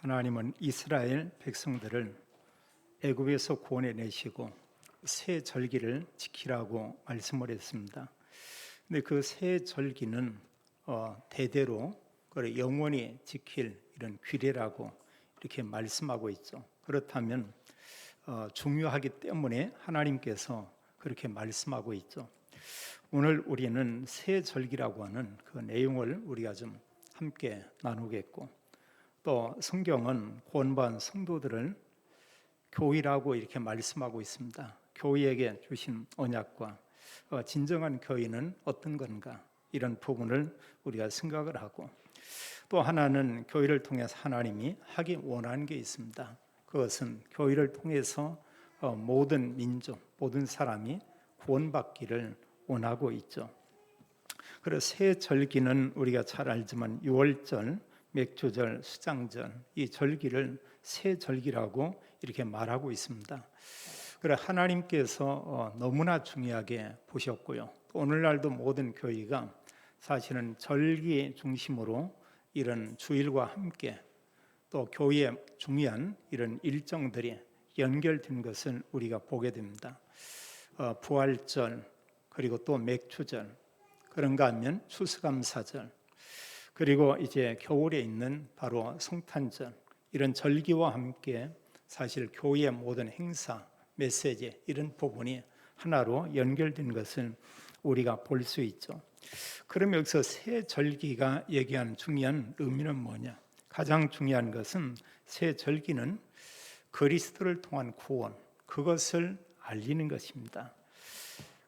하나님은 이스라엘 백성들을 애굽에서 구원해 내시고 새 절기를 지키라고 말씀을 했습니다. 근데 그 새 절기는 대대로 영원히 지킬 이런 규례라고 이렇게 말씀하고 있죠. 그렇다면 중요하기 때문에 하나님께서 그렇게 말씀하고 있죠. 오늘 우리는 새 절기라고 하는 그 내용을 우리가 좀 함께 나누겠고, 또 성경은 구원받은 성도들을 교회라고 이렇게 말씀하고 있습니다. 교회에게 주신 언약과 진정한 교회는 어떤 건가, 이런 부분을 우리가 생각을 하고, 또 하나는 교회를 통해서 하나님이 하기 원하는 게 있습니다. 그것은 교회를 통해서 모든 민족, 모든 사람이 구원받기를 원하고 있죠. 그래서 새 절기는 우리가 잘 알지만 유월절, 맥주절, 수장절, 이 절기를 새 절기라고 이렇게 말하고 있습니다. 그래 하나님께서 너무나 중요하게 보셨고요. 오늘날도 모든 교회가 사실은 절기 중심으로 이런 주일과 함께 또 교회의 중요한 이런 일정들이 연결된 것을 우리가 보게 됩니다. 부활절, 그리고 또 맥주절, 그런가 하면 추수감사절, 그리고 이제 겨울에 있는 바로 성탄절, 이런 절기와 함께 사실 교회의 모든 행사, 메시지, 이런 부분이 하나로 연결된 것을 우리가 볼 수 있죠. 그럼 여기서 새 절기가 얘기하는 중요한 의미는 뭐냐? 가장 중요한 것은 새 절기는 그리스도를 통한 구원, 그것을 알리는 것입니다.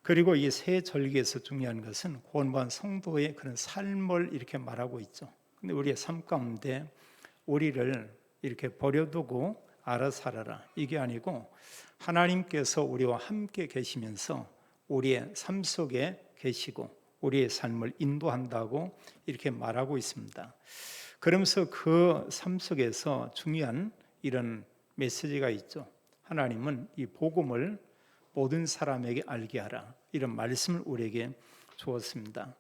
그리고 이 새 절기에서 중요한 것은 구원받은 성도의 그런 삶을 이렇게 말하고 있죠. 근데 우리의 삶 가운데 우리를 이렇게 버려두고 알아서 살아라, 이게 아니고 하나님께서 우리와 함께 계시면서 우리의 삶 속에 계시고 우리의 삶을 인도한다고 이렇게 말하고 있습니다. 그러면서 그 삶 속에서 중요한 이런 메시지가 있죠. 하나님은 이 복음을 모든 사람에게 알게 하라, 이런 말씀을 우리에게 주었습니다.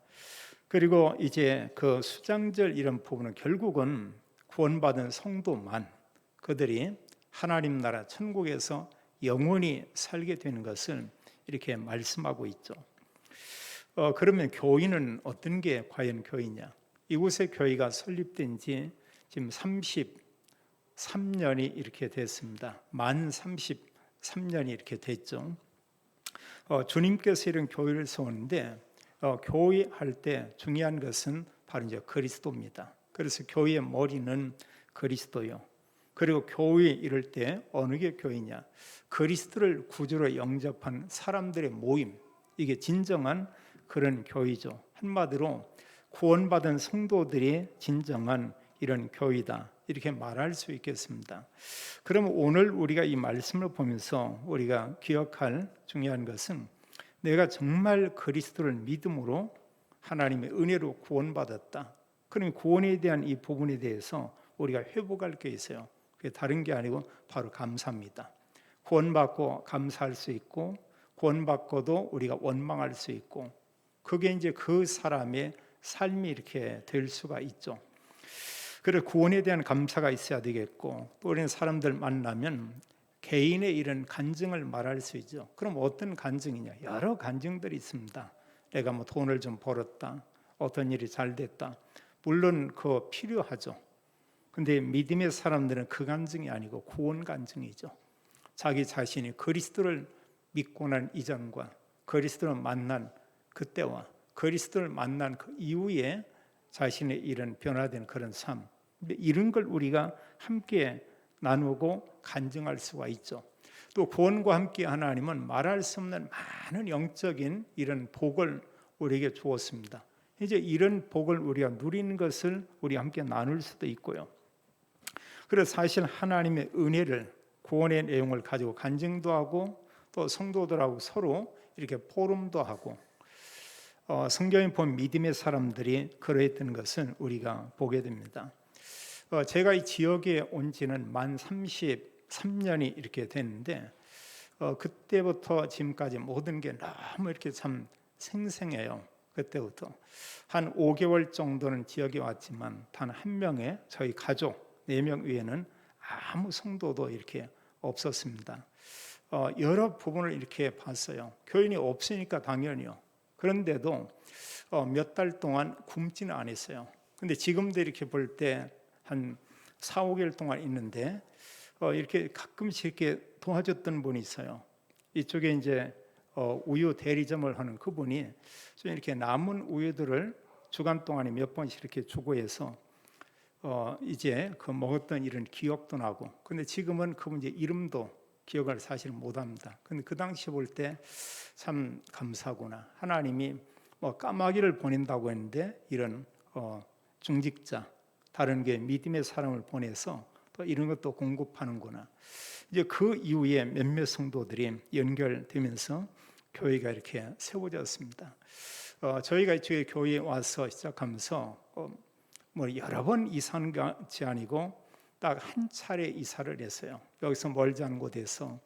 그리고 이제 그 수장절 이런 부분은 결국은 구원받은 성도만, 그들이 하나님 나라 천국에서 영원히 살게 되는 것을 이렇게 말씀하고 있죠. 그러면 교회는 어떤 게 과연 교회냐? 이곳의 교회가 설립된 지 지금 33년이 이렇게 됐습니다. 만 33년이 이렇게 됐죠. 주님께서 이런 교회를 세우는데 교회 할 때 중요한 것은 바로 이제 그리스도입니다. 그래서 교회의 머리는 그리스도요. 그리고 교회 이럴 때 어느 게 교회냐? 그리스도를 구주로 영접한 사람들의 모임, 이게 진정한 그런 교회죠. 한마디로 구원받은 성도들이 진정한 이런 교회다, 이렇게 말할 수 있겠습니다. 그럼 오늘 우리가 이 말씀을 보면서 우리가 기억할 중요한 것은 내가 정말 그리스도를 믿음으로 하나님의 은혜로 구원받았다. 그럼 구원에 대한 이 부분에 대해서 우리가 회복할 게 있어요. 그게 다른 게 아니고 바로 감사입니다. 구원받고 감사할 수 있고, 구원받고도 우리가 원망할 수 있고, 그게 이제 그 사람의 삶이 이렇게 될 수가 있죠. 그래서 구원에 대한 감사가 있어야 되겠고, 또 우리는 사람들 만나면 개인의 이런 간증을 말할 수 있죠. 그럼 어떤 간증이냐? 여러 간증들이 있습니다. 내가 뭐 돈을 좀 벌었다, 어떤 일이 잘 됐다. 물론 그거 필요하죠. 근데 믿음의 사람들은 그 간증이 아니고 구원 간증이죠. 자기 자신이 그리스도를 믿고 난 이전과 그리스도를 만난 그때와 그리스도를 만난 그 이후에 자신의 이런 변화된 그런 삶, 이런 걸 우리가 함께 나누고 간증할 수가 있죠. 또 구원과 함께 하나님은 말할 수 없는 많은 영적인 이런 복을 우리에게 주었습니다. 이제 이런 복을 우리가 누리는 것을 우리 함께 나눌 수도 있고요. 그래서 사실 하나님의 은혜를, 구원의 내용을 가지고 간증도 하고, 또 성도들하고 서로 이렇게 포럼도 하고, 성경에 본 믿음의 사람들이 그러했던 것은 우리가 보게 됩니다. 제가 이 지역에 온 지는 만 33년이 이렇게 됐는데, 그때부터 지금까지 모든 게 너무 이렇게 참 생생해요. 그때부터 한 5개월 정도는 지역에 왔지만 단 한 명의 저희 가족, 4명 외에는 아무 성도도 이렇게 없었습니다. 여러 부분을 이렇게 봤어요. 교인이 없으니까 당연히요. 그런데도 몇 달 동안 굶지는 않았어요. 근데 지금도 이렇게 볼 때 한 4, 5개월 동안 있는데 이렇게 가끔씩 이렇게 도와줬던 분이 있어요. 이쪽에 이제 우유 대리점을 하는 그분이 좀 이렇게 남은 우유들을 주간 동안에 몇 번씩 이렇게 주고 해서 이제 그 먹었던 일은 기억도 나고, 근데 지금은 그분 이제 이름도 기억을 사실 못합니다. 근데 그 당시 볼 때 참 감사구나. 하나님이 뭐 까마귀를 보낸다고 했는데 이런 중직자, 다른 게 믿음의 사람을 보내서 또 이런 것도 공급하는구나. 이제 그 이후에 몇몇 성도들이 연결되면서 교회가 이렇게 세워졌습니다. 저희가 이쪽에 교회에 와서 시작하면서 뭐 여러 번 이사한 것이 아니고 딱 한 차례 이사를 했어요. 여기서 멀지 않은 곳에서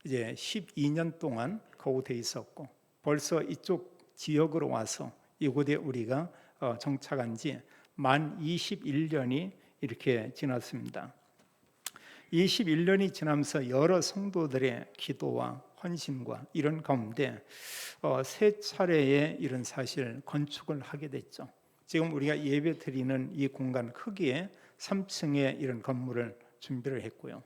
이제 12년 동안 거기에 있었고, 벌써 이쪽 지역으로 와서 이곳에 우리가 정착한 지 만 21년이 이렇게 지났습니다. 21년이 지나면서 여러 성도들의 기도와 헌신과 이런 가운데 세 차례의 이런 사실 건축을 하게 됐죠. 지금 우리가 예배 드리는 이 공간 크기에 3층의 이런 건물을 준비를 했고요.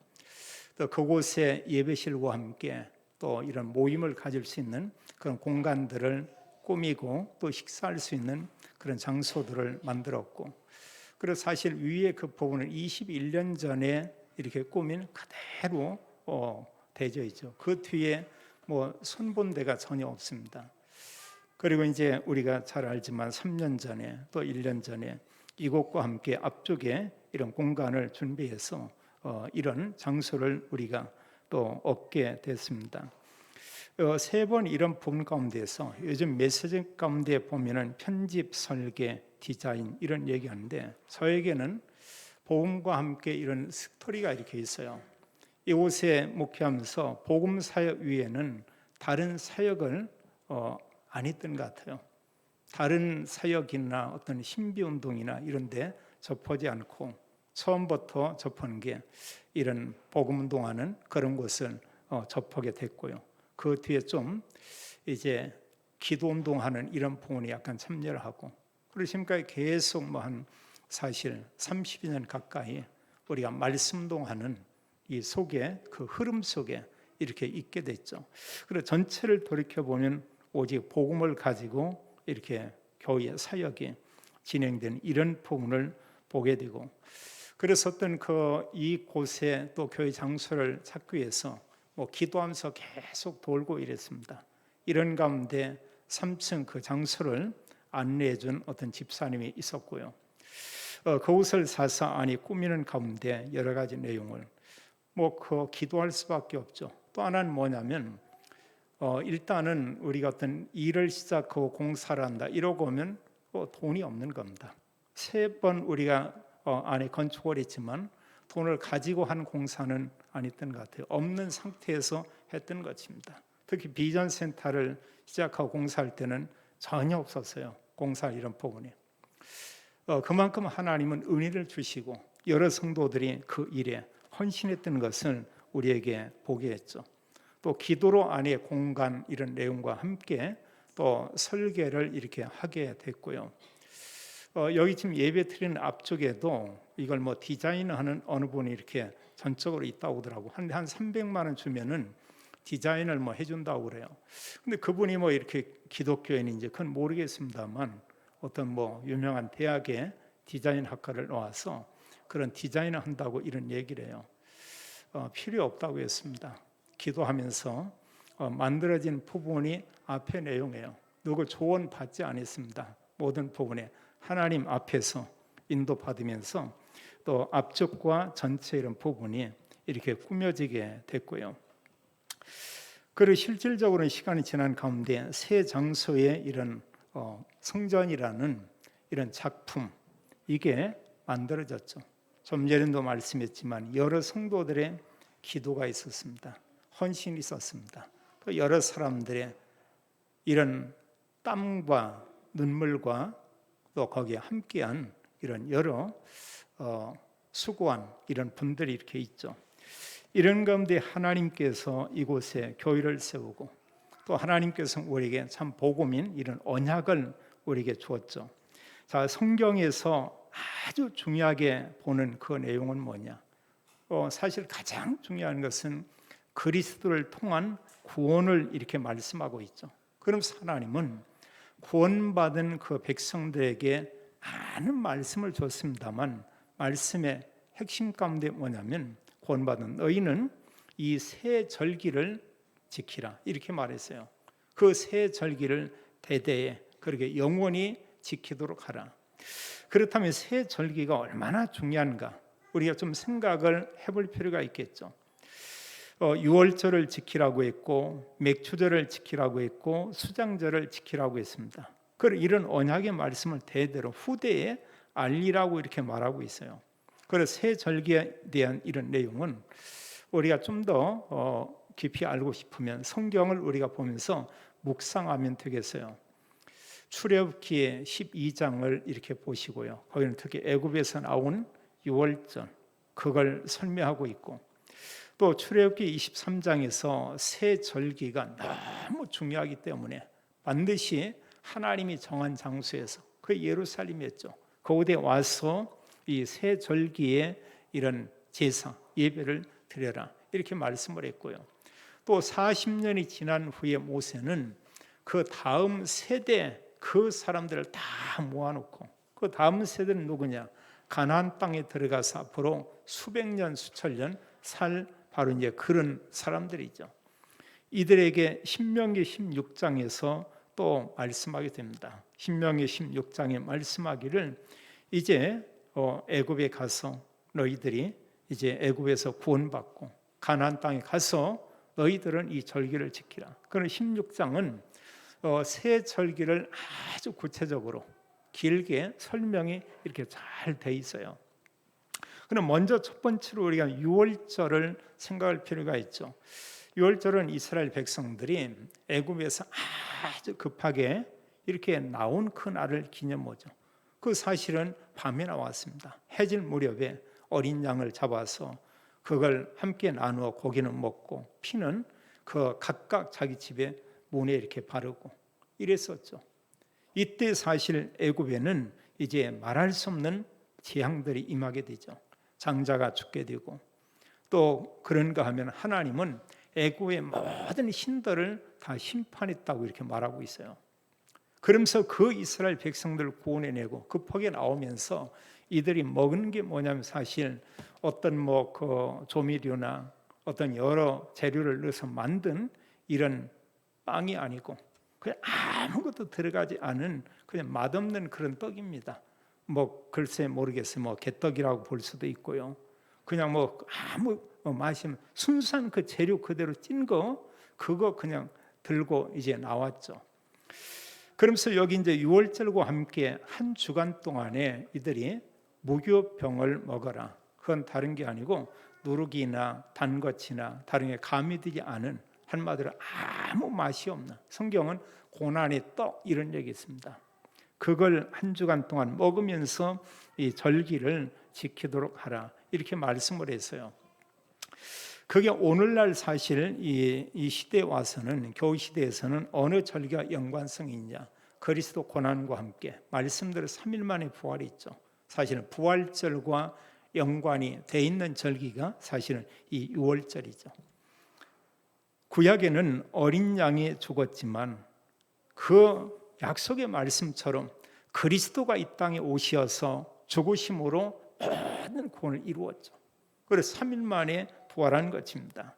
또 그곳에 예배실과 함께 또 이런 모임을 가질 수 있는 그런 공간들을 꾸미고 또 식사할 수 있는 그런 장소들을 만들었고, 그리고 사실 위에 그 부분을 21년 전에 이렇게 꾸민 그대로 되어 있죠. 그 뒤에 뭐 손본데가 전혀 없습니다. 그리고 이제 우리가 잘 알지만 3년 전에 또 1년 전에 이곳과 함께 앞쪽에 이런 공간을 준비해서 이런 장소를 우리가 또 얻게 됐습니다. 세 번 이런 부분 가운데서 요즘 메시지 가운데 보면은 편집, 설계, 디자인 이런 얘기하는데, 저에게는 복음과 함께 이런 스토리가 이렇게 있어요. 이곳에 목회하면서 복음 사역 위에는 다른 사역을 안 했던 것 같아요. 다른 사역이나 어떤 신비운동이나 이런 데 접하지 않고 처음부터 접하는 게 이런 복음운동하는 그런 곳을 접하게 됐고요. 그 뒤에 좀 이제 기도운동하는 이런 부분이 약간 참여를 하고, 그리고 지금까지 계속 뭐 한 사실 30년 가까이 우리가 말씀동하는 이 속에 그 흐름 속에 이렇게 있게 됐죠. 그리고 전체를 돌이켜 보면 오직 복음을 가지고 이렇게 교회 사역이 진행된 이런 부분을 보게 되고, 그래서 어떤 이곳에 또 교회 장소를 찾기 위해서 뭐 기도하면서 계속 돌고 이랬습니다. 이런 가운데 3층 그 장소를 안내해 준 어떤 집사님이 있었고요. 그곳을 사서 안이 꾸미는 가운데 여러 가지 내용을 기도할 수밖에 없죠. 또 하나는 뭐냐면 일단은 우리가 어떤 일을 시작하고 공사를 한다 이러고 오면 돈이 없는 겁니다. 3번 우리가 안에 건축을 했지만 돈을 가지고 한 공사는 아니었던 것 같아요. 없는 상태에서 했던 것입니다. 특히 비전 센터를 시작하고 공사할 때는 전혀 없었어요. 공사할 이런 부분이. 그만큼 하나님은 은혜를 주시고 여러 성도들이 그 일에 헌신했던 것을 우리에게 보게 했죠. 또 기도로 안에 공간 이런 내용과 함께 또 설계를 이렇게 하게 됐고요. 여기 지금 예배 드리는 앞쪽에도 이걸 뭐 디자인하는 어느 분이 이렇게 전적으로 있다고 하더라고. 한 300만 원 주면은 디자인을 뭐 해준다고 그래요. 근데 그분이 뭐 이렇게 기독교인인지 그건 모르겠습니다만 어떤 뭐 유명한 대학에 디자인 학과를 나와서 그런 디자인을 한다고 이런 얘기를 해요. 필요 없다고 했습니다. 기도하면서 만들어진 부분이 앞의 내용이에요. 누구 조언 받지 않았습니다. 모든 부분에 하나님 앞에서 인도받으면서 또 앞쪽과 전체 이런 부분이 이렇게 꾸며지게 됐고요. 그리고 실질적으로 시간이 지난 가운데 새 장소에 이런 성전이라는 이런 작품 이게 만들어졌죠. 좀 전에도 말씀했지만 여러 성도들의 기도가 있었습니다. 헌신이 있었습니다. 또 여러 사람들의 이런 땀과 눈물과 또 거기에 함께한 이런 여러 수고한 이런 분들이 이렇게 있죠. 이런 가운데 하나님께서 이곳에 교회를 세우고 또 하나님께서 우리에게 참 복음인 이런 언약을 우리에게 주었죠. 자, 성경에서 아주 중요하게 보는 그 내용은 뭐냐? 사실 가장 중요한 것은 그리스도를 통한 구원을 이렇게 말씀하고 있죠. 그러면서 하나님은 구원받은 그 백성들에게 많은 말씀을 줬습니다만 말씀의 핵심 가운데 뭐냐면 구원받은 너희는 이 새 절기를 지키라 이렇게 말했어요. 그 새 절기를 대대에 그렇게 영원히 지키도록 하라. 그렇다면 새 절기가 얼마나 중요한가 우리가 좀 생각을 해볼 필요가 있겠죠. 유월절을 지키라고 했고 맥추절을 지키라고 했고 수장절을 지키라고 했습니다. 그리고 이런 언약의 말씀을 대대로 후대에 알리라고 이렇게 말하고 있어요. 그래서 새 절기에 대한 이런 내용은 우리가 좀 더 깊이 알고 싶으면 성경을 우리가 보면서 묵상하면 되겠어요. 출애굽기 12장을 이렇게 보시고요. 거기는 특히 애굽에서 나온 유월절 그걸 설명하고 있고 또 출애굽기 23장에서 새 절기가 너무 중요하기 때문에 반드시 하나님이 정한 장소에서 그 예루살렘이었죠. 그곳에 와서 이 새 절기에 이런 제사 예배를 드려라 이렇게 말씀을 했고요. 또 40년이 지난 후에 모세는 그 다음 세대 그 사람들을 다 모아놓고 그 다음 세대는 누구냐? 가나안 땅에 들어가서 앞으로 수백 년 수천 년 살 바로 이제 그런 사람들이죠. 이들에게 신명기 16장에서 또 말씀하게 됩니다. 신명기 16장에 말씀하기를 이제 애굽에 가서 너희들이 이제 애굽에서 구원받고 가나안 땅에 가서 너희들은 이 절기를 지키라. 그런 16장은 새 절기를 아주 구체적으로 길게 설명이 이렇게 잘 돼 있어요. 그럼 먼저 첫 번째로 우리가 유월절을 생각할 필요가 있죠. 유월절은 이스라엘 백성들이 애굽에서 아주 급하게 이렇게 나온 그 날을 기념하죠. 그 사실은 밤에 나왔습니다. 해질 무렵에 어린 양을 잡아서 그걸 함께 나누어 고기는 먹고 피는 그 각각 자기 집에 문에 이렇게 바르고 이랬었죠. 이때 사실 애굽에는 이제 말할 수 없는 재앙들이 임하게 되죠. 장자가 죽게 되고 또 그런가 하면 하나님은 애굽의 모든 신들을 다 심판했다고 이렇게 말하고 있어요. 그러면서 그 이스라엘 백성들을 구원해내고 급하게 나오면서 이들이 먹은 게 뭐냐면 사실 어떤 그 조미료나 어떤 여러 재료를 넣어서 만든 이런 빵이 아니고 그냥 아무것도 들어가지 않은 그냥 맛없는 그런 떡입니다. 글쎄 모르겠어요. 개떡이라고 볼 수도 있고요. 그냥 아무 맛이 순수한 그 재료 그대로 찐 거 그거 그냥 들고 이제 나왔죠. 그러면서 여기 이제 유월절과 함께 한 주간 동안에 이들이 무교병을 먹어라. 그건 다른 게 아니고 누룩이나 단것이나 다른 게 가미되지 않은 한마디로 아무 맛이 없는 성경은 고난의 떡 이런 얘기 있습니다. 그걸 한 주간 동안 먹으면서 이 절기를 지키도록 하라 이렇게 말씀을 했어요. 그게 오늘날 사실 이 시대에 와서는 교회 시대에서는 어느 절기가 연관성이 있냐? 그리스도 고난과 함께 말씀대로 3일 만에 부활이 있죠. 사실은 부활절과 연관이 돼 있는 절기가 사실은 이 유월절이죠. 구약에는 어린 양이 죽었지만 그 약속의 말씀처럼 그리스도가 이 땅에 오셔서 죽으심으로 모든 구원을 이루었죠. 그래서 3일 만에 부활한 것입니다.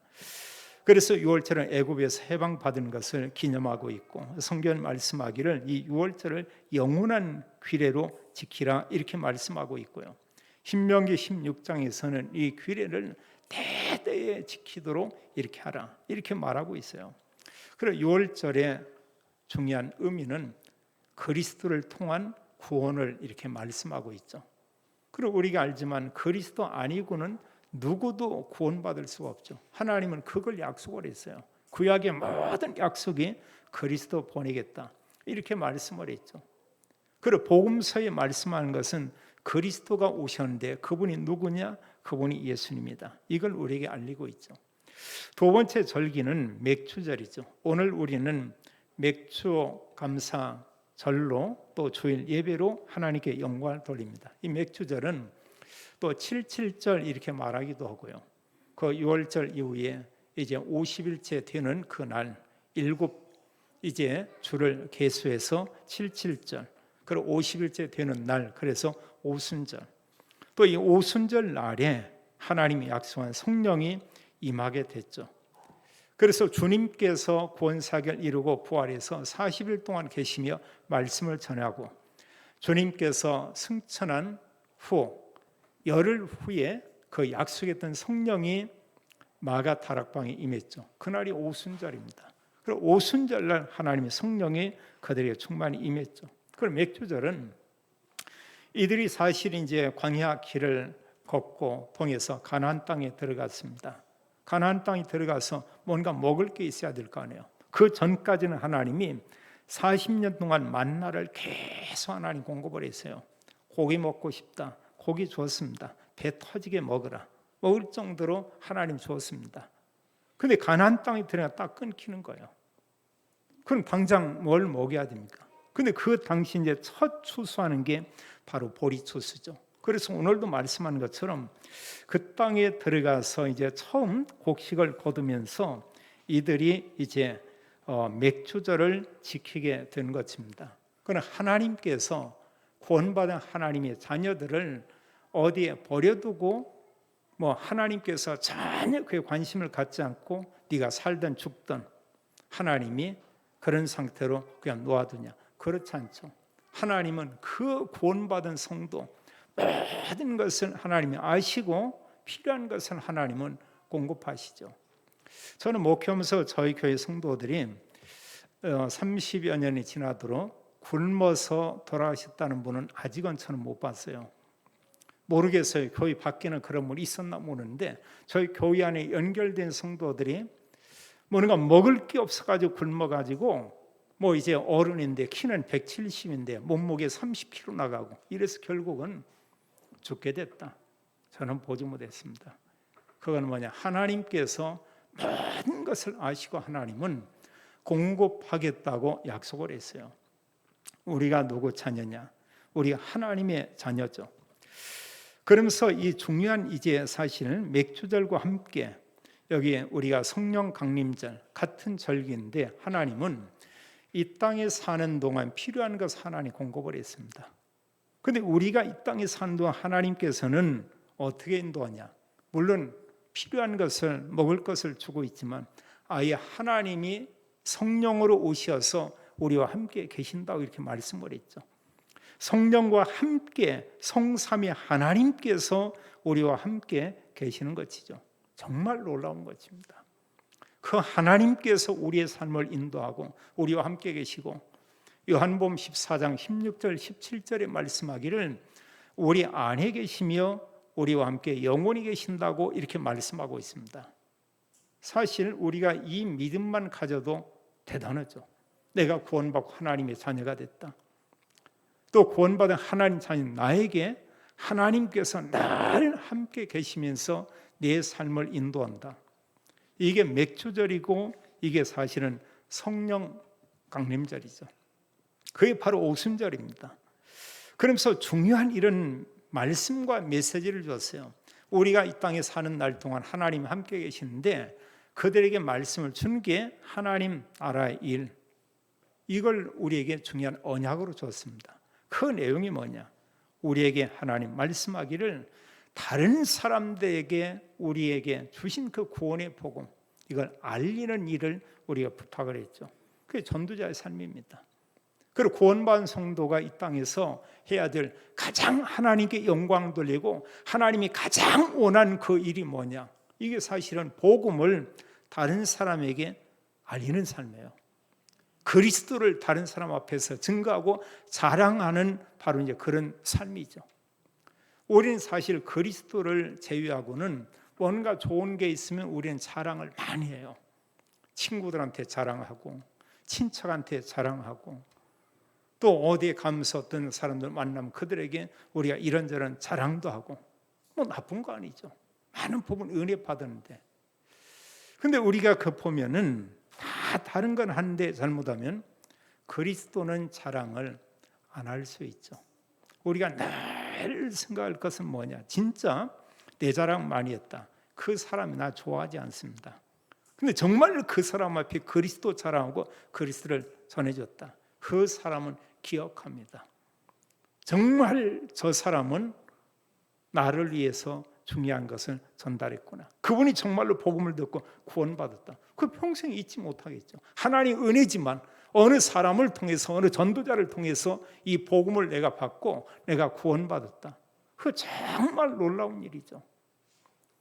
그래서 유월절은 애굽에서 해방받은 것을 기념하고 있고 성경 말씀하기를 이 유월절을 영원한 규례로 지키라 이렇게 말씀하고 있고요. 신명기 16장에서는 이 규례를 대대에 지키도록 이렇게 하라 이렇게 말하고 있어요. 그리고 유월절의 중요한 의미는 그리스도를 통한 구원을 이렇게 말씀하고 있죠. 그리고 우리가 알지만 그리스도 아니고는 누구도 구원받을 수가 없죠. 하나님은 그걸 약속을 했어요. 구약의 모든 약속이 그리스도 보내겠다 이렇게 말씀을 했죠. 그리고 복음서에 말씀하는 것은 그리스도가 오셨는데 그분이 누구냐? 그분이 예수님이다. 이걸 우리에게 알리고 있죠. 두 번째 절기는 맥주절이죠. 오늘 우리는 맥주 감사절로 또 주일 예배로 하나님께 영광을 돌립니다. 이 맥주절은 또 77절 이렇게 말하기도 하고요. 그 6월절 이후에 이제 50일째 되는 그날 일곱 이제 주를 계수해서 77절, 그리고 50일째 되는 날, 그래서 오순절. 또 이 오순절 날에 하나님이 약속한 성령이 임하게 됐죠. 그래서 주님께서 구원사역을 이루고 부활해서 40일 동안 계시며 말씀을 전하고, 주님께서 승천한 후 열흘 후에 그 약속했던 성령이 마가 다락방에 임했죠. 그날이 오순절입니다. 그리고 오순절날 하나님의 성령이 그들에게 충만히 임했죠. 그럼 맥주절은 이들이 사실 이제 광야 길을 걷고 통해서 가나안 땅에 들어갔습니다. 가나안 땅에 들어가서 뭔가 먹을 게 있어야 될 거 아니에요. 그 전까지는 하나님이 40년 동안 만나를 계속 하나님 공급을 했어요. 고기 먹고 싶다. 고기 주었습니다. 배 터지게 먹으라. 먹을 정도로 하나님 주었습니다. 근데 가나안 땅에 들어가 딱 끊기는 거예요. 그럼 당장 뭘 먹여야 됩니까? 근데 그 당시 이제 첫 추수하는 게 바로 보리추수죠. 그래서 오늘도 말씀하는 것처럼 그 땅에 들어가서 이제 처음 곡식을 거두면서 이들이 이제 맥주절을 지키게 된 것입니다. 그러나 하나님께서 구원받은 하나님의 자녀들을 어디에 버려두고 하나님께서 전혀 그에 관심을 갖지 않고 네가 살든 죽든 하나님이 그런 상태로 그냥 놓아두냐? 그렇지 않죠. 하나님은 그 구원받은 성도 모든 것을 하나님이 아시고 필요한 것을 하나님은 공급하시죠. 저는 목회하면서 저희 교회 성도들이 30여 년이 지나도록 굶어서 돌아가셨다는 분은 아직은 저는 못 봤어요. 모르겠어요. 교회 밖에는 그런 분이 있었나 모르는데 저희 교회 안에 연결된 성도들이 뭔가 먹을 게 없어가지고 굶어가지고 이제 어른인데 키는 170인데 몸무게 30kg 나가고 이래서 결국은 죽게 됐다. 저는 보지 못했습니다. 그건 뭐냐? 하나님께서 모든 것을 아시고 하나님은 공급하겠다고 약속을 했어요. 우리가 누구 자녀냐? 우리가 하나님의 자녀죠. 그러면서 이 중요한 이제 사실은 맥주절과 함께 여기에 우리가 성령 강림절 같은 절기인데 하나님은 이 땅에 사는 동안 필요한 것 하나님 공급을 했습니다. 그런데 우리가 이 땅에 사는 동안 하나님께서는 어떻게 인도하냐? 물론 필요한 것을 먹을 것을 주고 있지만 아예 하나님이 성령으로 오셔서 우리와 함께 계신다고 이렇게 말씀을 했죠. 성령과 함께 성삼위 하나님께서 우리와 함께 계시는 것이죠. 정말 놀라운 것입니다. 그 하나님께서 우리의 삶을 인도하고 우리와 함께 계시고 요한복음 14장 16절 17절에 말씀하기를 우리 안에 계시며 우리와 함께 영원히 계신다고 이렇게 말씀하고 있습니다. 사실 우리가 이 믿음만 가져도 대단하죠. 내가 구원받고 하나님의 자녀가 됐다. 또 구원받은 하나님 자녀 나에게 하나님께서 늘 함께 계시면서 내 삶을 인도한다. 이게 맥주절이고 이게 사실은 성령 강림절이죠. 그게 바로 오순절입니다. 그러면서 중요한 이런 말씀과 메시지를 줬어요. 우리가 이 땅에 사는 날 동안 하나님 함께 계시는데 그들에게 말씀을 준 게 하나님 나라의 일, 이걸 우리에게 중요한 언약으로 줬습니다. 그 내용이 뭐냐? 우리에게 하나님 말씀하기를 다른 사람들에게 우리에게 주신 그 구원의 복음, 이걸 알리는 일을 우리가 부탁을 했죠. 그게 전도자의 삶입니다. 그리고 구원받은 성도가 이 땅에서 해야 될 가장 하나님께 영광 돌리고 하나님이 가장 원하는 그 일이 뭐냐? 이게 사실은 복음을 다른 사람에게 알리는 삶이에요. 그리스도를 다른 사람 앞에서 증거하고 자랑하는 바로 이제 그런 삶이죠. 우리는 사실 그리스도를 제외하고는 뭔가 좋은 게 있으면 우리는 자랑을 많이 해요. 친구들한테 자랑하고 친척한테 자랑하고 또 어디에 가면서 어떤 사람들 만나면 그들에게 우리가 이런저런 자랑도 하고, 뭐 나쁜 거 아니죠. 많은 부분 은혜 받았는데, 근데 우리가 그 보면은 다 다른 건 하는데 잘못하면 그리스도는 자랑을 안 할 수 있죠. 우리가 늘 생각할 것은 뭐냐, 진짜 내 자랑 많이 했다, 그 사람이 나 좋아하지 않습니다. 근데 정말 그 사람 앞에 그리스도 자랑하고 그리스도를 전해줬다, 그 사람은 기억합니다. 정말 저 사람은 나를 위해서 중요한 것을 전달했구나, 그분이 정말로 복음을 듣고 구원받았다, 그 평생 잊지 못하겠죠. 하나님 은혜지만 어느 사람을 통해서, 어느 전도자를 통해서 이 복음을 내가 받고 내가 구원받았다, 그 정말 놀라운 일이죠.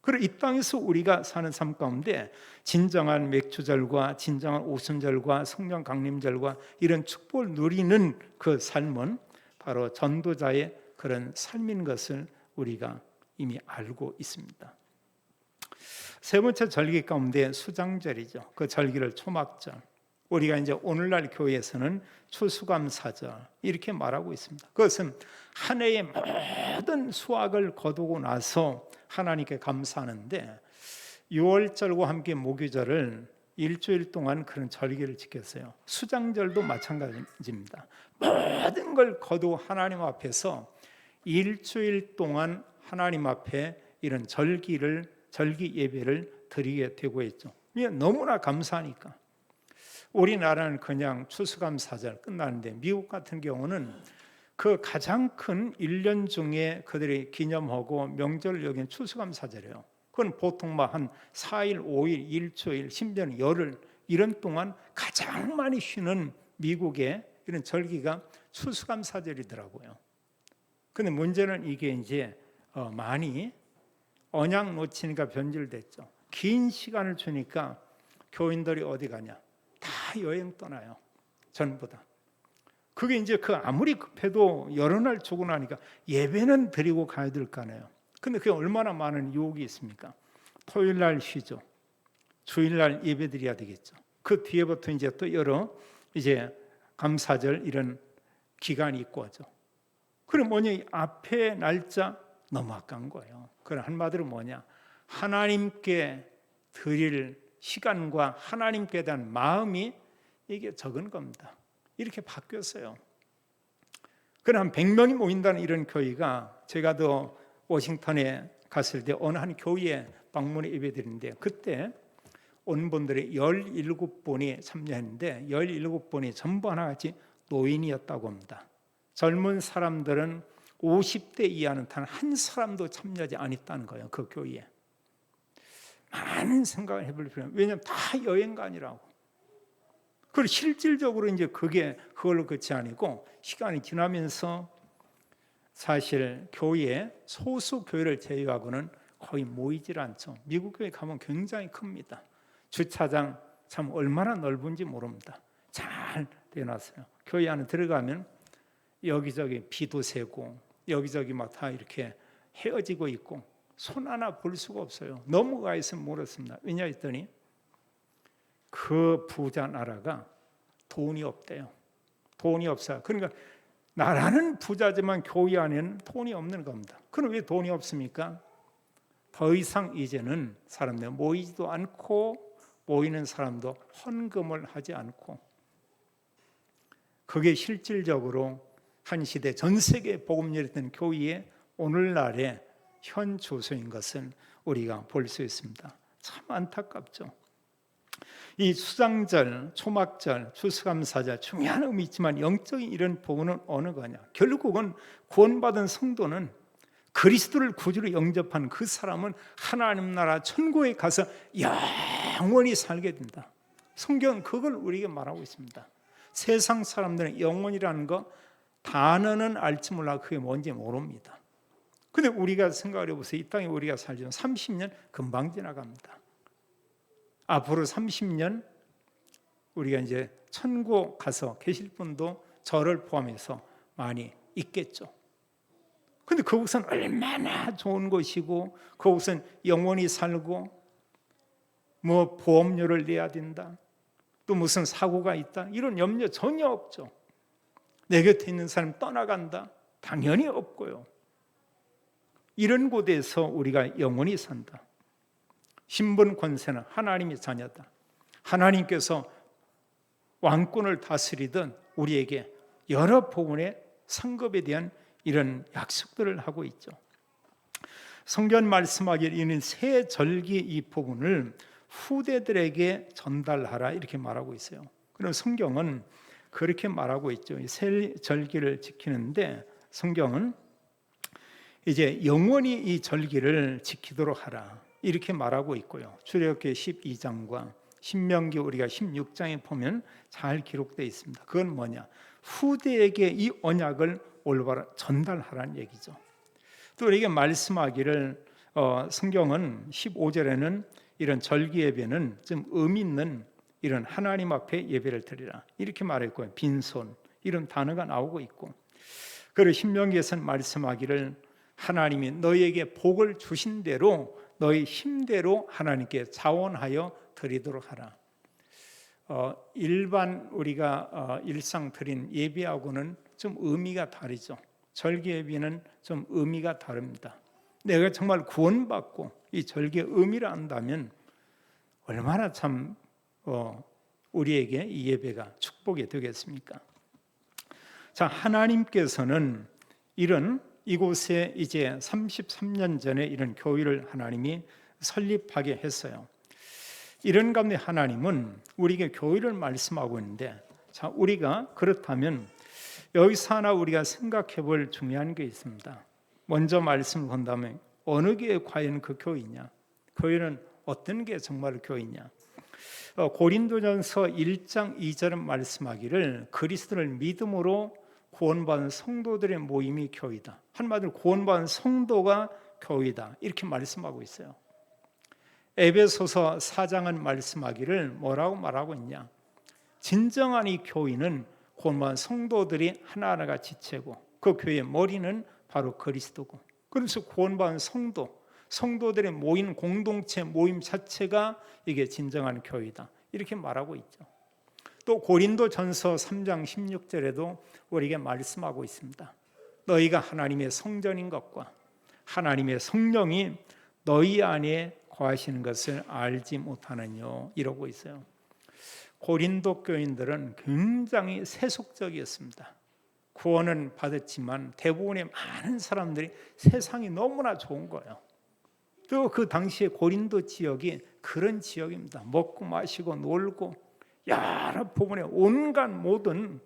그리고 이 땅에서 우리가 사는 삶 가운데 진정한 맥주절과 진정한 오순절과 성령 강림절과 이런 축복을 누리는 그 삶은 바로 전도자의 그런 삶인 것을 우리가 이미 알고 있습니다. 세 번째 절기 가운데 수장절이죠. 그 절기를 초막절, 우리가 이제 오늘날 교회에서는 추수감사절 이렇게 말하고 있습니다. 그것은 한 해의 모든 수확을 거두고 나서 하나님께 감사하는데, 6월절과 함께 모교절을 일주일 동안 그런 절기를 지켰어요. 수장절도 마찬가지입니다. 모든 걸 거두고 하나님 앞에서 일주일 동안 하나님 앞에 이런 절기 예배를 드리게 되고 있죠. 너무나 감사하니까. 우리나라는 그냥 추수감사절 끝나는데, 미국 같은 경우는 그 가장 큰 1년 중에 그들이 기념하고 명절을 여긴 추수감사절이에요. 그건 보통 한 4일, 5일, 일주일, 심지어는 열흘 이런 동안 가장 많이 쉬는 미국의 이런 절기가 추수감사절이더라고요. 근데 문제는 이게 이제 많이 언약 놓치니까 변질됐죠. 긴 시간을 주니까 교인들이 어디 가냐, 다 여행 떠나요. 전부 다. 그게 이제 아무리 급해도 여러 날 주고 나니까 예배는 드리고 가야 될 거 아니에요. 근데 그게 얼마나 많은 유혹이 있습니까? 토요일 날 쉬죠. 주일 날 예배 드려야 되겠죠. 그 뒤에부터 이제 또 여러 이제 감사절 이런 기간이 있고 하죠. 그럼 뭐냐, 앞에 날짜 너무 아까운 거예요. 그럼 한마디로 뭐냐, 하나님께 드릴 시간과 하나님께 대한 마음이 이게 적은 겁니다. 이렇게 바뀌었어요. 그럼 한 100명이 모인다는 이런 교회가, 제가 더 워싱턴에 갔을 때 어느 한 교회에 방문해 예배드리는데, 그때 온 분들이 17분이 참여했는데 17분이 전부 하나같이 노인이었다고 합니다. 젊은 사람들은 50대 이하는 단 한 사람도 참여하지 않았다는 거예요. 그 교회에. 많은 생각을 해볼 필요는, 왜냐하면 다 여행간이라고. 그리고 실질적으로 이제 그걸로 끝이 아니고, 시간이 지나면서 사실 교회에 소수 교회를 제외하고는 거의 모이질 않죠. 미국 교회 가면 굉장히 큽니다. 주차장 참 얼마나 넓은지 모릅니다. 잘 되어놨어요. 교회 안에 들어가면 여기저기 비도 새고 여기저기 막 다 이렇게 헤어지고 있고 손 하나 볼 수가 없어요. 넘어가 있으면 모르겠습니다. 왜냐 했더니 그 부자 나라가 돈이 없대요. 돈이 없어요. 그러니까 나라는 부자지만 교회 안에는 돈이 없는 겁니다. 그럼 왜 돈이 없습니까? 더 이상 이제는 사람들 모이지도 않고, 모이는 사람도 헌금을 하지 않고, 그게 실질적으로 한 시대 전 세계 복음 열렸던 교회의 오늘날의 현 주소인 것을 우리가 볼 수 있습니다. 참 안타깝죠. 이 수장절, 초막절, 추수감사절 중요한 의미 있지만 영적인 이런 복음은 어느 거냐? 결국은 구원받은 성도는 그리스도를 구주로 영접한 그 사람은 하나님 나라 천국에 가서 영원히 살게 된다. 성경은 그걸 우리에게 말하고 있습니다. 세상 사람들은 영원이라는 거 단어는 알지 몰라 그게 뭔지 모릅니다. 근데 우리가 생각을 해보세요. 이 땅에 우리가 살지만 30년 금방 지나갑니다. 앞으로 30년 우리가 이제 천국 가서 계실 분도 저를 포함해서 많이 있겠죠. 근데 그곳은 얼마나 좋은 곳이고, 그곳은 영원히 살고, 뭐 보험료를 내야 된다, 또 무슨 사고가 있다, 이런 염려 전혀 없죠. 내 곁에 있는 사람 떠나간다? 당연히 없고요. 이런 곳에서 우리가 영원히 산다. 신분 권세는 하나님의 자녀다. 하나님께서 왕권을 다스리던 우리에게 여러 부분의 상급에 대한 이런 약속들을 하고 있죠. 성경 말씀하기를 이는 새 절기 이 부분을 후대들에게 전달하라 이렇게 말하고 있어요. 그럼 성경은 그렇게 말하고 있죠. 새 절기를 지키는데 성경은 이제 영원히 이 절기를 지키도록 하라 이렇게 말하고 있고요. 출애굽기 12장과 신명기 우리가 16장에 보면 잘 기록되어 있습니다. 그건 뭐냐? 후대에게 이 언약을 올바로 전달하라는 얘기죠. 또 우리에게 말씀하기를 성경은 15절에는 이런 절기 예배는 좀 의미 있는 이런 하나님 앞에 예배를 드리라 이렇게 말했고요. 빈손 이런 단어가 나오고 있고, 그리고 신명기에서는 말씀하기를 하나님이 너희에게 복을 주신 대로 너희 힘대로 하나님께 자원하여 드리도록 하라. 일반 우리가 일상 드린 예배하고는 좀 의미가 다르죠. 절기 예배는 좀 의미가 다릅니다. 내가 정말 구원받고 이 절기의 의미를 안다면 얼마나 참 우리에게 이 예배가 축복이 되겠습니까? 자, 하나님께서는 이곳에 이제 33년 전에 이런 교회를 하나님이 설립하게 했어요. 이런 가운데 하나님은 우리에게 교회를 말씀하고 있는데, 자, 우리가 그렇다면 여기서 하나 우리가 생각해 볼 중요한 게 있습니다. 먼저 말씀을 본다면 어느 게 과연 그 교회냐? 교회는 어떤 게 정말 교회냐? 고린도전서 1장 2절은 말씀하기를 그리스도를 믿음으로 구원받은 성도들의 모임이 교회다. 한마디로 구원받은 성도가 교회다. 이렇게 말씀하고 있어요. 에베소서 4장은 말씀하기를 뭐라고 말하고 있냐? 진정한 이 교회는 구원받은 성도들이 하나하나가 지체고 그 교회의 머리는 바로 그리스도고, 그래서 구원받은 성도들의 모인 공동체 모임 자체가 이게 진정한 교회다 이렇게 말하고 있죠. 또 고린도전서 3장 16절에도 우리에게 말씀하고 있습니다. 너희가 하나님의 성전인 것과 하나님의 성령이 너희 안에 거하시는 것을 알지 못하느뇨 이러고 있어요. 고린도 교인들은 굉장히 세속적이었습니다. 구원은 받았지만 대부분의 많은 사람들이 세상이 너무나 좋은 거예요. 또 그 당시에 고린도 지역이 그런 지역입니다. 먹고 마시고 놀고 여러 부분에 온갖 모든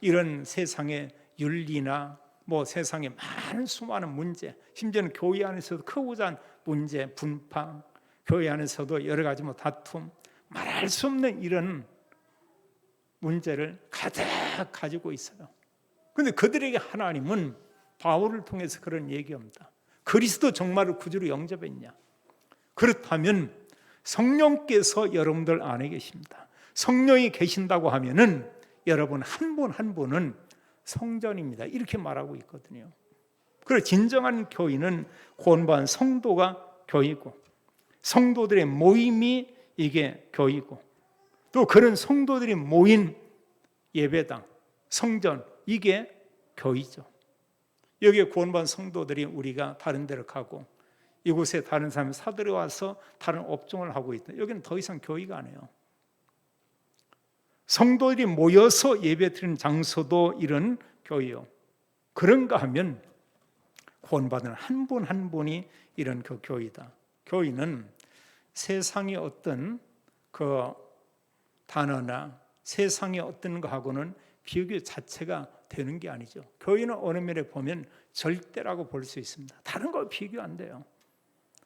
이런 세상의 윤리나 세상의 많은 수많은 문제, 심지어는 교회 안에서도 크고 작은 문제, 분파, 교회 안에서도 여러 가지 다툼, 말할 수 없는 이런 문제를 가득 가지고 있어요. 그런데 그들에게 하나님은 바울을 통해서 그런 얘기합니다. 그리스도 정말로 구주로 영접했냐? 그렇다면 성령께서 여러분들 안에 계십니다. 성령이 계신다고 하면은 여러분 한 분 한 분은 성전입니다. 이렇게 말하고 있거든요. 그래서 진정한 교회는 구원받은 성도가 교회고, 성도들의 모임이 이게 교회고, 또 그런 성도들이 모인 예배당, 성전, 이게 교회죠. 여기에 구원받은 성도들이 우리가 다른 데를 가고 이곳에 다른 사람이 사들여와서 다른 업종을 하고 있다. 여기는 더 이상 교회가 아니에요. 성도들이 모여서 예배드리는 장소도 이런 교회요. 그런가 하면 구원받은 한 분 한 분이 이런 그 교회다. 교회는 세상의 어떤 그 단어나 세상의 어떤 거하고는 비교 자체가 되는 게 아니죠. 교회는 어느 면에 보면 절대라고 볼 수 있습니다. 다른 거 비교 안 돼요.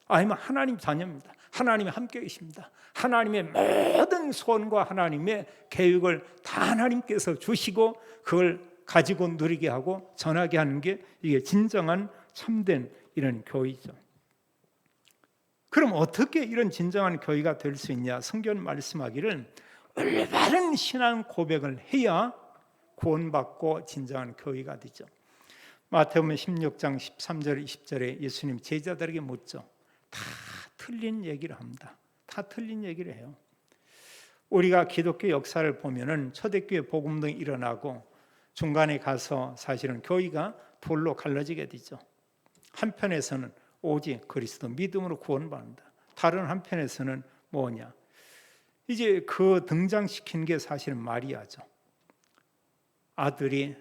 아니면 하나님 자녀입니다. 하나님이 함께 계십니다. 하나님의 모든 소원과 하나님의 계획을 다 하나님께서 주시고 그걸 가지고 누리게 하고 전하게 하는 게 이게 진정한 참된 이런 교회죠. 그럼 어떻게 이런 진정한 교회가 될 수 있냐? 성경 말씀하기를 올바른 신앙 고백을 해야 구원받고 진정한 교회가 되죠. 마태복음 16장 13절 20절에 예수님 제자들에게 묻죠. 다 틀린 얘기를 합니다. 다 틀린 얘기를 해요. 우리가 기독교 역사를 보면은 초대교회 복음 등이 일어나고 중간에 가서 사실은 교회가 둘로 갈라지게 되죠. 한편에서는 오직 그리스도 믿음으로 구원받는다. 다른 한편에서는 뭐냐? 이제 그 등장시킨 게 사실은 마리아죠. 아들이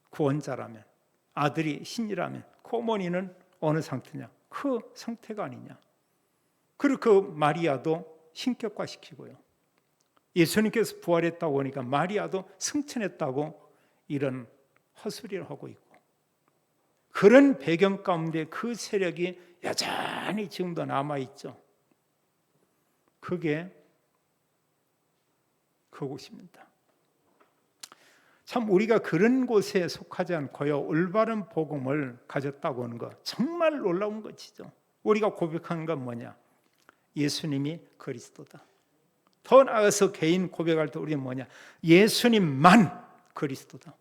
구원자라면, 아들이 신이라면 그 어머니는 어느 상태냐? 그 상태가 아니냐? 그리고 그 마리아도 신격화시키고요. 예수님께서 부활했다고 하니까 마리아도 승천했다고 이런 헛소리를 하고 있고, 그런 배경 가운데 그 세력이 여전히 지금도 남아있죠. 그게 그곳입니다. 참 우리가 그런 곳에 속하지 않고요, 올바른 복음을 가졌다고 하는 것 정말 놀라운 것이죠. 우리가 고백하는 건 뭐냐? 예수님이 그리스도다. 더 나아가서 개인 고백할 때 우리는 뭐냐? 예수님만 그리스도다.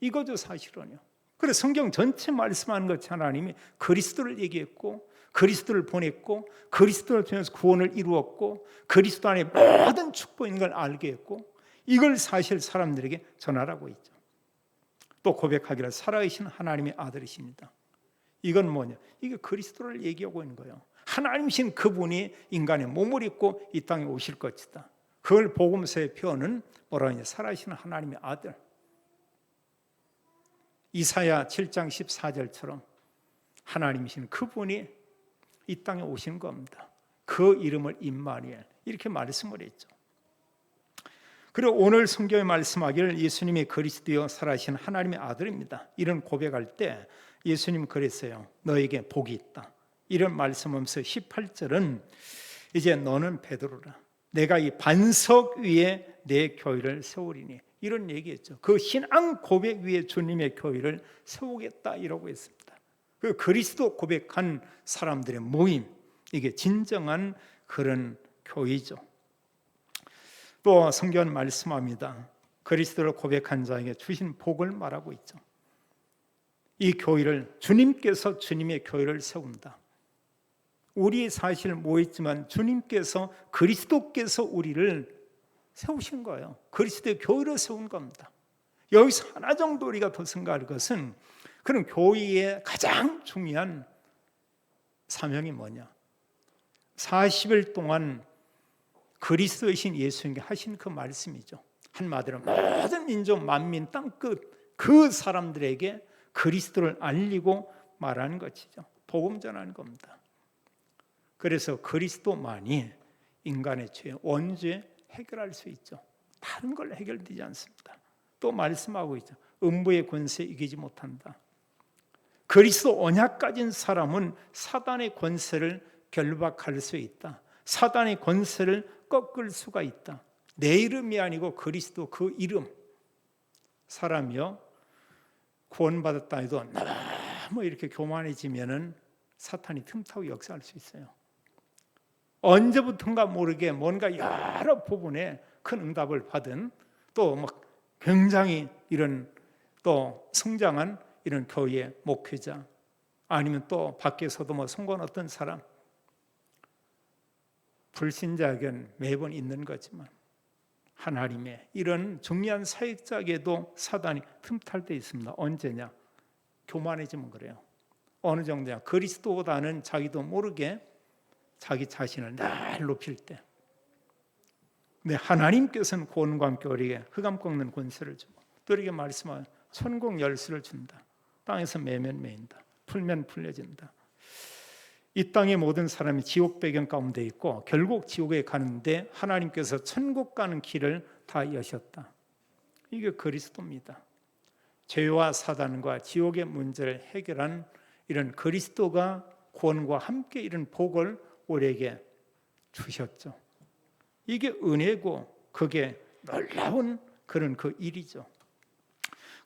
이거죠 사실은요. 그래서 성경 전체 말씀하는 것 하나님이 그리스도를 얘기했고, 그리스도를 보냈고, 그리스도를 통해서 구원을 이루었고, 그리스도 안에 모든 축복인 걸 알게 했고, 이걸 사실 사람들에게 전하라고 있죠. 또 고백하기를 살아계신 하나님의 아들이십니다. 이건 뭐냐? 이게 그리스도를 얘기하고 있는 거예요. 하나님이신 그분이 인간의 몸을 입고 이 땅에 오실 것이다. 그걸 복음서의 표현은 뭐라고 하냐? 살아계신 하나님의 아들. 이사야 7장 14절처럼 하나님이신 그분이 이 땅에 오신 겁니다. 그 이름을 임마누엘 이렇게 말씀을 했죠. 그리고 오늘 성경에 말씀하기를 예수님이 그리스도여 살아계신 하나님의 아들입니다. 이런 고백할 때 예수님 그랬어요. 너에게 복이 있다. 이런 말씀하면서 18절은 이제 너는 베드로라. 내가 이 반석 위에 내 교회를 세우리니. 이런 얘기했죠. 그 신앙 고백 위에 주님의 교회를 세우겠다 이러고 있습니다. 그 그리스도 고백한 사람들의 모임, 이게 진정한 그런 교회죠. 또 성경은 말씀합니다. 그리스도를 고백한 자에게 주신 복을 말하고 있죠. 이 교회를 주님께서 주님의 교회를 세운다. 우리 사실 모였지만 주님께서 그리스도께서 우리를 세우신 거예요. 그리스도의 교회를 세운 겁니다. 여기서 하나 정도 우리가 더 생각할 것은 그런 교회의 가장 중요한 사명이 뭐냐? 40일 동안 그리스도이신 예수님께 하신 그 말씀이죠. 한마디로 모든 민족, 만민, 땅끝 그 사람들에게 그리스도를 알리고 말하는 것이죠. 복음 전하는 겁니다. 그래서 그리스도만이 인간의 죄, 원죄 해결할 수 있죠. 다른 걸 해결되지 않습니다. 또 말씀하고 있죠. 음부의 권세 이기지 못한다. 그리스도 언약 가진 사람은 사단의 권세를 결박할 수 있다. 사단의 권세를 꺾을 수가 있다. 내 이름이 아니고 그리스도 그 이름. 사람이요 구원받았다 해도 너무 이렇게 교만해지면은 사탄이 틈타고 역사할 수 있어요. 언제부턴가 모르게 뭔가 여러 부분에 큰 응답을 받은 또 막 굉장히 이런 또 성장한 이런 교회의 목회자 아니면 또 밖에서도 뭐 성공 어떤 사람 불신자에겐 매번 있는 거지만 하나님의 이런 중요한 사역자에게도 사단이 틈탈 때 있습니다. 언제냐? 교만해지면 그래요. 어느 정도냐? 그리스도보다는 자기도 모르게 자기 자신을 늘 높일 때. 근데 하나님께서는 구원과 함께 우리에게 흑암 꺾는 권세를 주고 또 우리에게 말씀하여 천국 열쇠를 준다. 땅에서 매면 매인다. 풀면 풀려진다. 이 땅의 모든 사람이 지옥 배경 가운데 있고 결국 지옥에 가는데 하나님께서 천국 가는 길을 다 여셨다. 이게 그리스도입니다. 죄와 사단과 지옥의 문제를 해결한 이런 그리스도가 구원과 함께 이런 복을 우리에게 주셨죠. 이게 은혜고 그게 놀라운 그런 그 일이죠.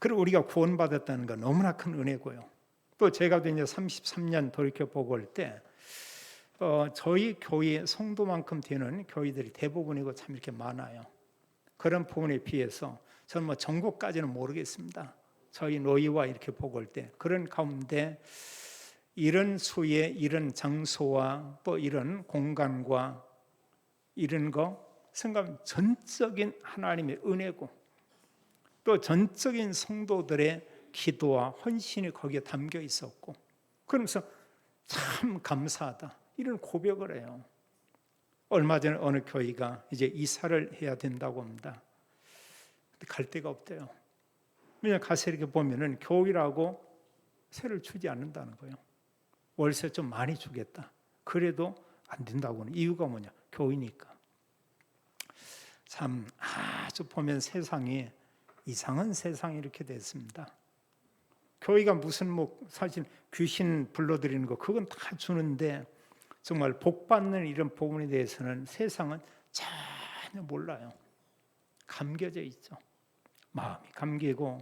그리고 우리가 구원받았다는 건 너무나 큰 은혜고요. 또 제가 이제 33년 돌이켜보고 올 때 저희 교회 성도만큼 되는 교회들이 대부분이고 참 이렇게 많아요. 그런 부분에 비해서 저는 뭐 전국까지는 모르겠습니다. 저희 노이와 이렇게 보고 올 때 그런 가운데 이런 수에 이런 장소와 또 이런 공간과 이런 거 생각하면 전적인 하나님의 은혜고 또 전적인 성도들의 기도와 헌신이 거기에 담겨 있었고, 그러면서 참 감사하다 이런 고백을 해요. 얼마 전에 어느 교회가 이제 이사를 해야 된다고 합니다. 갈 데가 없대요. 왜냐하면 가서 이렇게 보면은 교회라고 세를 주지 않는다는 거예요. 월세 좀 많이 주겠다. 그래도 안 된다고는. 이유가 뭐냐? 교회니까. 참 아주 보면 세상이 이상한 세상이 이렇게 됐습니다. 교회가 무슨 사실 귀신 불러들이는 거 그건 다 주는데 정말 복 받는 이런 부분에 대해서는 세상은 전혀 몰라요. 감겨져 있죠. 마음이 감기고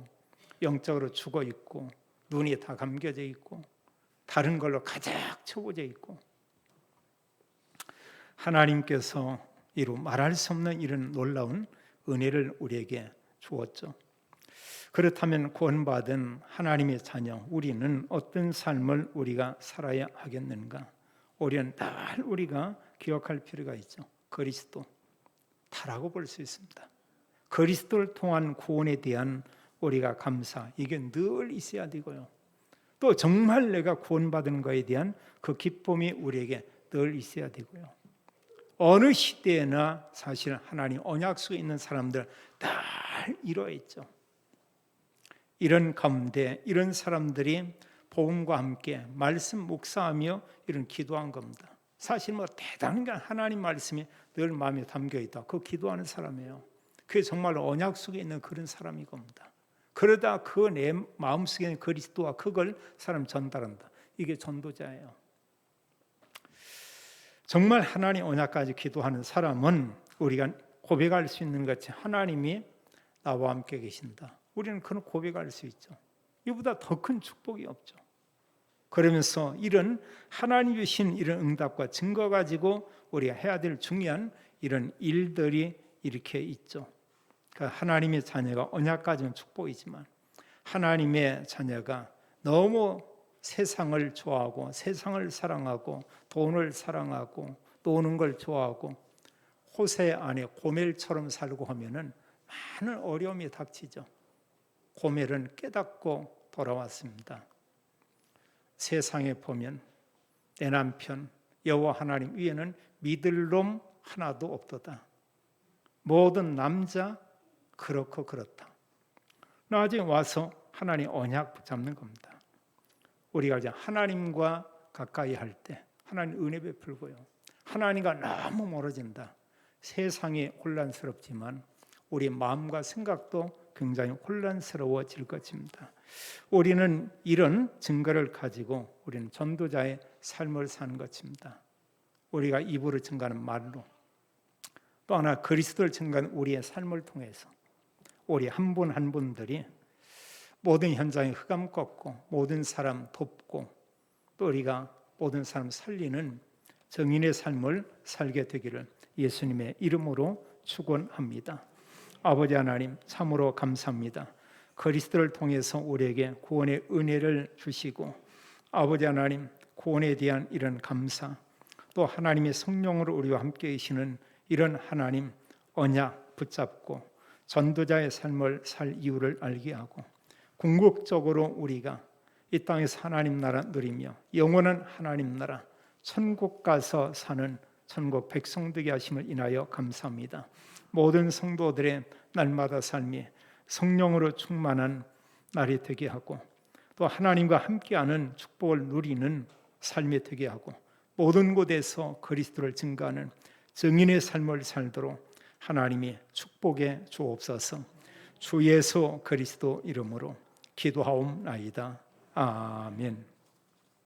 영적으로 죽어 있고 눈이 다 감겨져 있고 다른 걸로 가득 채워져 있고, 하나님께서 이루 말할 수 없는 이런 놀라운 은혜를 우리에게 주었죠. 그렇다면 구원받은 하나님의 자녀 우리는 어떤 삶을 우리가 살아야 하겠는가? 우리는 늘 우리가 기억할 필요가 있죠. 그리스도 다라고 볼 수 있습니다. 그리스도를 통한 구원에 대한 우리가 감사, 이게 늘 있어야 되고요. 또 정말 내가 구원받은 것에 대한 그 기쁨이 우리에게 늘 있어야 되고요. 어느 시대에나 사실 하나님 언약 속에 있는 사람들 다 이루어있죠. 이런 가운데 이런 사람들이 복음과 함께 말씀 묵상하며 이런 기도한 겁니다. 사실 대단한 게 하나님 말씀이 늘 마음에 담겨 있다. 그 기도하는 사람이에요. 그게 정말 언약 속에 있는 그런 사람이 겁니다. 그러다 그 내 마음속에 있는 그리스도와 그걸 사람 전달한다. 이게 전도자예요. 정말 하나님 언약까지 기도하는 사람은 우리가 고백할 수 있는 것 같이 하나님이 나와 함께 계신다. 우리는 그런 고백할 수 있죠. 이보다 더 큰 축복이 없죠. 그러면서 이런 하나님 주신 이런 응답과 증거 가지고 우리가 해야 될 중요한 이런 일들이 이렇게 있죠. 그러니까 하나님의 자녀가 언약 가진 축복이지만 하나님의 자녀가 너무 세상을 좋아하고 세상을 사랑하고 돈을 사랑하고 노는 걸 좋아하고 호세 안에 고멜처럼 살고 하면은 많은 어려움이 닥치죠. 고멜은 깨닫고 돌아왔습니다. 세상에 보면 내 남편 여호와 하나님 위에는 믿을 놈 하나도 없도다. 모든 남자 그렇고 그렇다. 나중에 와서 하나님 언약 붙잡는 겁니다. 우리가 이제 하나님과 가까이 할 때 하나님 은혜 베풀고요. 하나님과 너무 멀어진다. 세상이 혼란스럽지만 우리 마음과 생각도 굉장히 혼란스러워질 것입니다. 우리는 이런 증거를 가지고 우리는 전도자의 삶을 사는 것입니다. 우리가 입으로 증거하는 말로, 또 하나 그리스도를 증거하는 우리의 삶을 통해서 우리 한 분 한 분들이 모든 현장에 흑암 꺾고 모든 사람 돕고 또 우리가 모든 사람 살리는 정인의 삶을 살게 되기를 예수님의 이름으로 축원합니다. 아버지 하나님 참으로 감사합니다. 그리스도를 통해서 우리에게 구원의 은혜를 주시고 아버지 하나님 구원에 대한 이런 감사, 또 하나님의 성령으로 우리와 함께 계시는 이런 하나님 언약 붙잡고 전도자의 삶을 살 이유를 알게 하고 궁극적으로 우리가 이 땅에서 하나님 나라 누리며 영원한 하나님 나라 천국 가서 사는 천국 백성 되게 하심을 인하여 감사합니다. 모든 성도들의 날마다 삶이 성령으로 충만한 날이 되게 하고 또 하나님과 함께하는 축복을 누리는 삶이 되게 하고 모든 곳에서 그리스도를 증거하는 증인의 삶을 살도록 하나님이 축복해 주옵소서. 주 예수 그리스도 이름으로 기도하옵나이다. 아멘.